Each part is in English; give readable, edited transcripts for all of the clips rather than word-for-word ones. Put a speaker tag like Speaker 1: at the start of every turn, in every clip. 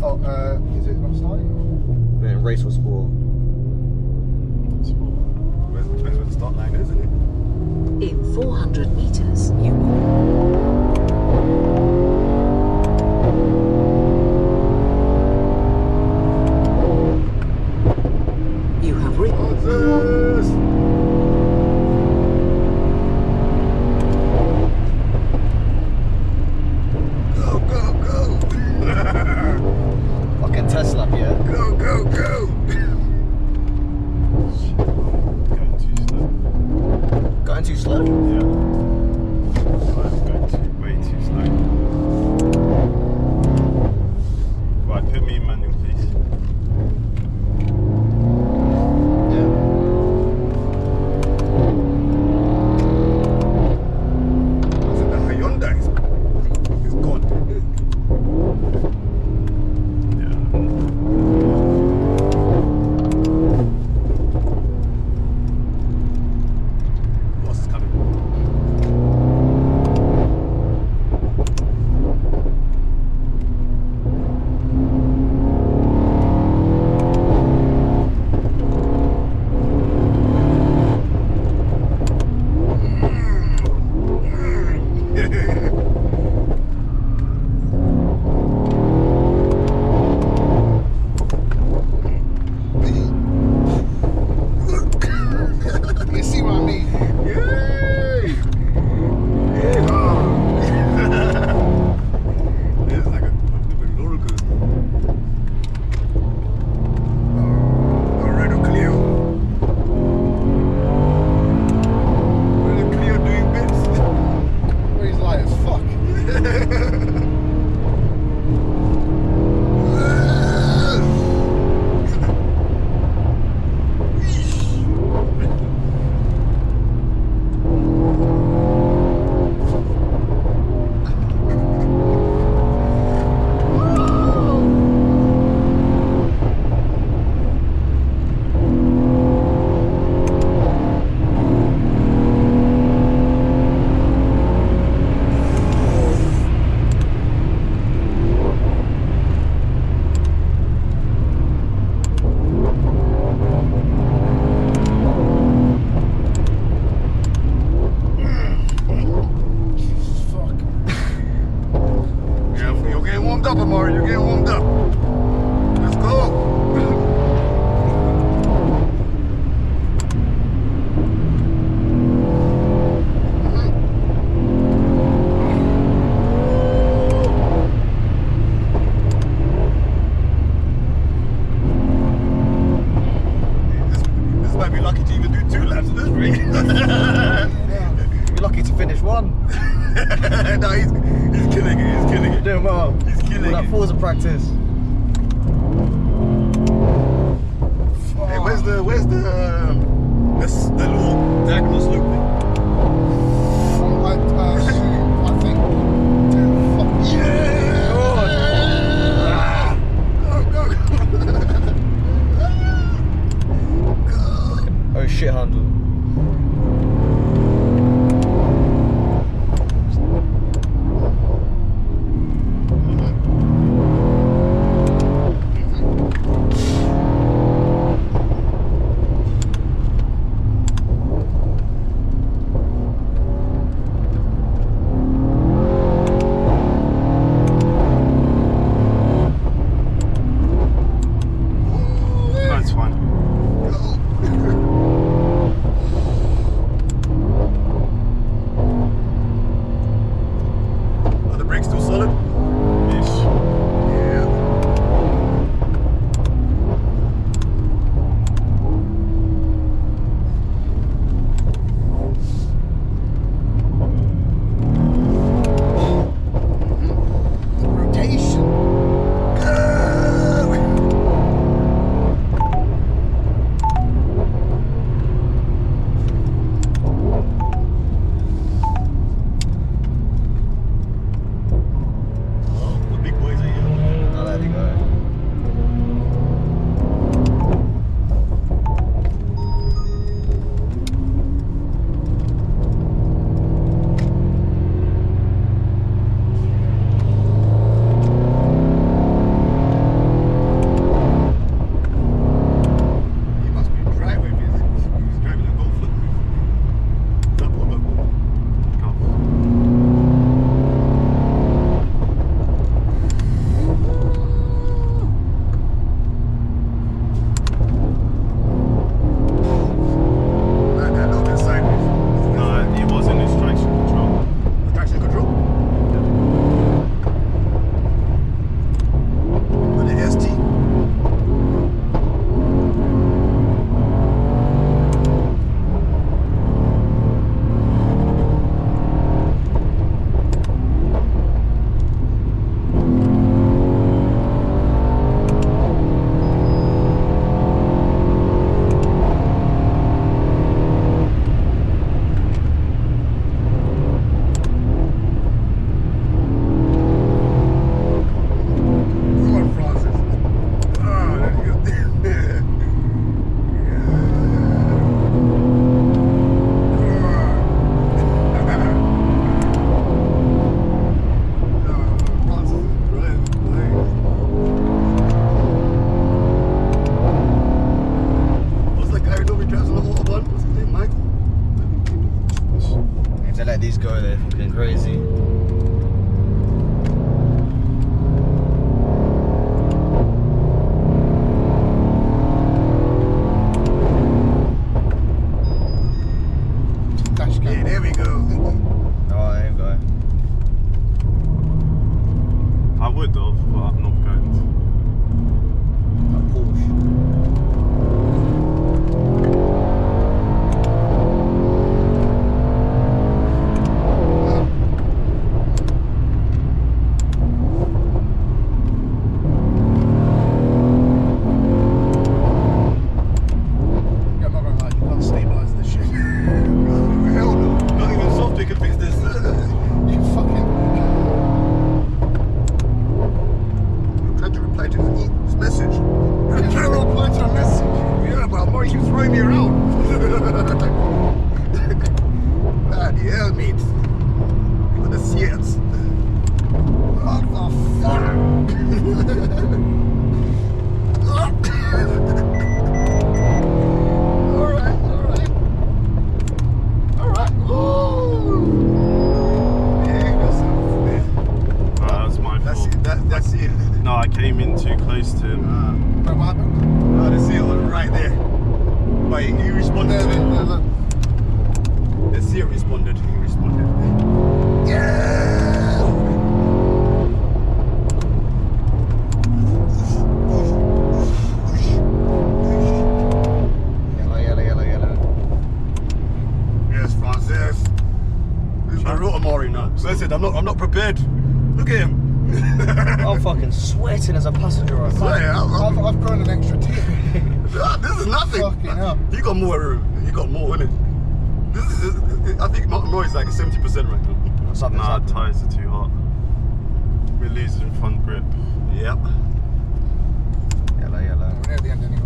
Speaker 1: cars. Oh, is it not starting?
Speaker 2: Then race or sport?
Speaker 1: Sport. Depends where the start line is, isn't it?
Speaker 3: In 400 meters, you will... You have reached...
Speaker 1: Moses! Go, go, go!
Speaker 2: Fucking Tesla, yeah?
Speaker 1: Go, go, go! Shit, going too slow.
Speaker 2: Going too slow?
Speaker 1: Yeah. I'm going way too slow. Right, put me in manual, please. Was it the Hyundai? It's gone. Yeah. What's is coming? You see what I mean? Yay! Yeah. This is like a flipping roller coaster. Alright, Cleo. Cleo doing bits. Where he's light as fuck. You're getting warmed up, Amari. You're getting warmed up. Let's go. This might be lucky to even do 2 laps of this ring.
Speaker 2: You're lucky to finish one.
Speaker 1: No, he's killing it. He's killing
Speaker 2: You're
Speaker 1: it.
Speaker 2: doing well.
Speaker 1: He's killing
Speaker 2: All that
Speaker 1: it.
Speaker 2: Forza practice.
Speaker 1: Hey, where's the little diagonal slope thing? I think. Yeah! Go.
Speaker 2: Oh shit handle. crazy.
Speaker 1: Dash cam. Yeah, there we go.
Speaker 2: Oh, there you go.
Speaker 4: I would have, but I'm not going to.
Speaker 2: A Porsche.
Speaker 1: Yeah, I'm not gonna lie, you can't stabilise this shit. Hell no. Not even software can fix this. You fucking. I'm trying to reply to his message. You're trying to reply to a message? Yeah, but Maury keeps throwing me around. Bloody hell, mate. With the shits. What the fuck? Alright. Ooh. Yeah,
Speaker 4: That's my fault.
Speaker 1: That's it.
Speaker 4: No, I came in too close to him.
Speaker 1: What happened? Oh, the seal right there. But he responded to it. The seal responded. He responded. Yeah! Yellow. Yes, Francis. This is my rotor Maury now. So I said, I'm not prepared. Look at him.
Speaker 2: I'm fucking sweating as a passenger right now.
Speaker 1: Yeah,
Speaker 5: I've grown an extra tear.
Speaker 1: this is nothing.
Speaker 5: Fucking hell.
Speaker 1: You got more, innit? This is, I think Maury's like 70% right now.
Speaker 2: Something's
Speaker 4: Nah,
Speaker 2: happening.
Speaker 4: tyres are too hot. We're losing front grip.
Speaker 1: Yep.
Speaker 2: Yellow.
Speaker 5: We're near the end anyway.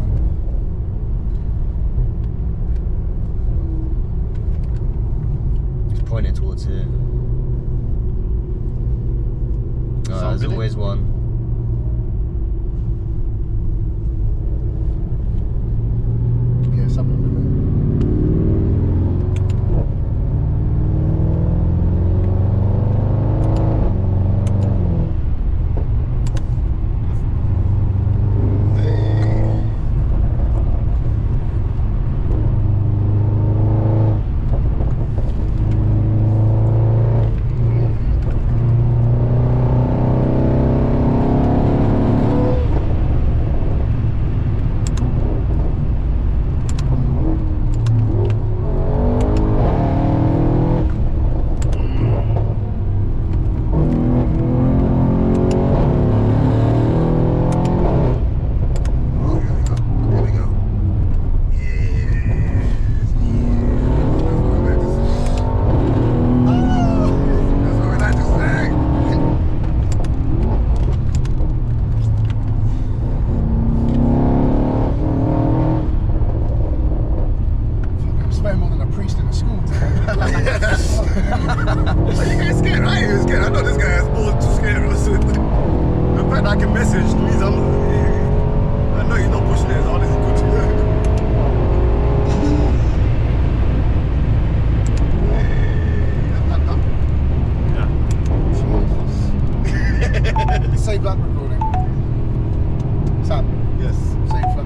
Speaker 2: It's pointing towards here. Oh, there's
Speaker 1: Something.
Speaker 2: always one.
Speaker 5: Yeah, something with Save that recording. Sam.
Speaker 1: Yes.
Speaker 5: Save